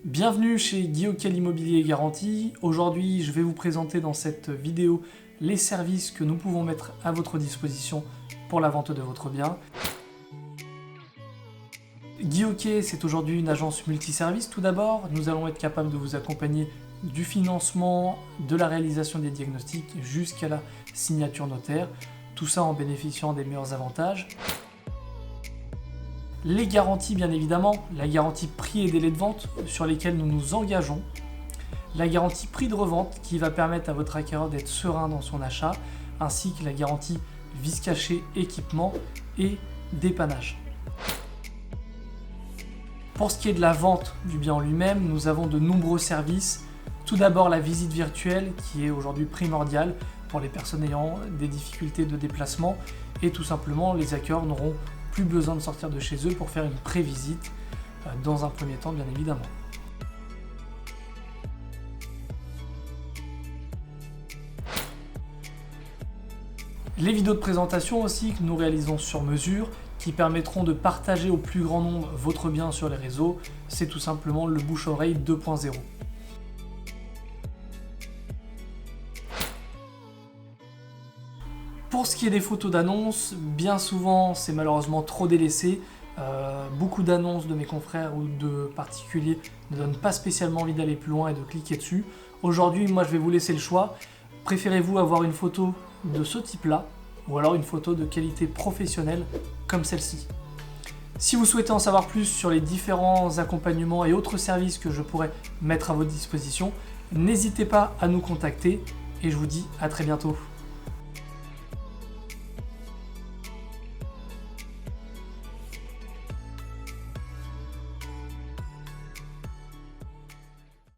Bienvenue chez Guy Auquel Immobilier Garantie. Aujourd'hui, je vais vous présenter dans cette vidéo les services que nous pouvons mettre à votre disposition pour la vente de votre bien. Guy Auquel, c'est aujourd'hui une agence multiservice. Tout d'abord, nous allons être capables de vous accompagner du financement, de la réalisation des diagnostics jusqu'à la signature notaire. Tout ça en bénéficiant des meilleurs avantages. Les garanties, bien évidemment, la garantie prix et délai de vente sur lesquels nous nous engageons, la garantie prix de revente qui va permettre à votre acquéreur d'être serein dans son achat, ainsi que la garantie vis caché, équipement et dépannage. Pour ce qui est de la vente du bien en lui-même, nous avons de nombreux services. Tout d'abord la visite virtuelle qui est aujourd'hui primordiale pour les personnes ayant des difficultés de déplacement et tout simplement les acquéreurs n'auront plus besoin de sortir de chez eux pour faire une pré-visite dans un premier temps bien évidemment. Les vidéos de présentation aussi que nous réalisons sur mesure qui permettront de partager au plus grand nombre votre bien sur les réseaux, c'est tout simplement le bouche-oreille 2.0. Pour ce qui est des photos d'annonces, bien souvent c'est malheureusement trop délaissé. Beaucoup d'annonces de mes confrères ou de particuliers ne donnent pas spécialement envie d'aller plus loin et de cliquer dessus. Aujourd'hui, moi je vais vous laisser le choix. Préférez-vous avoir une photo de ce type-là ou alors une photo de qualité professionnelle comme celle-ci? Si vous souhaitez en savoir plus sur les différents accompagnements et autres services que je pourrais mettre à votre disposition, n'hésitez pas à nous contacter et je vous dis à très bientôt.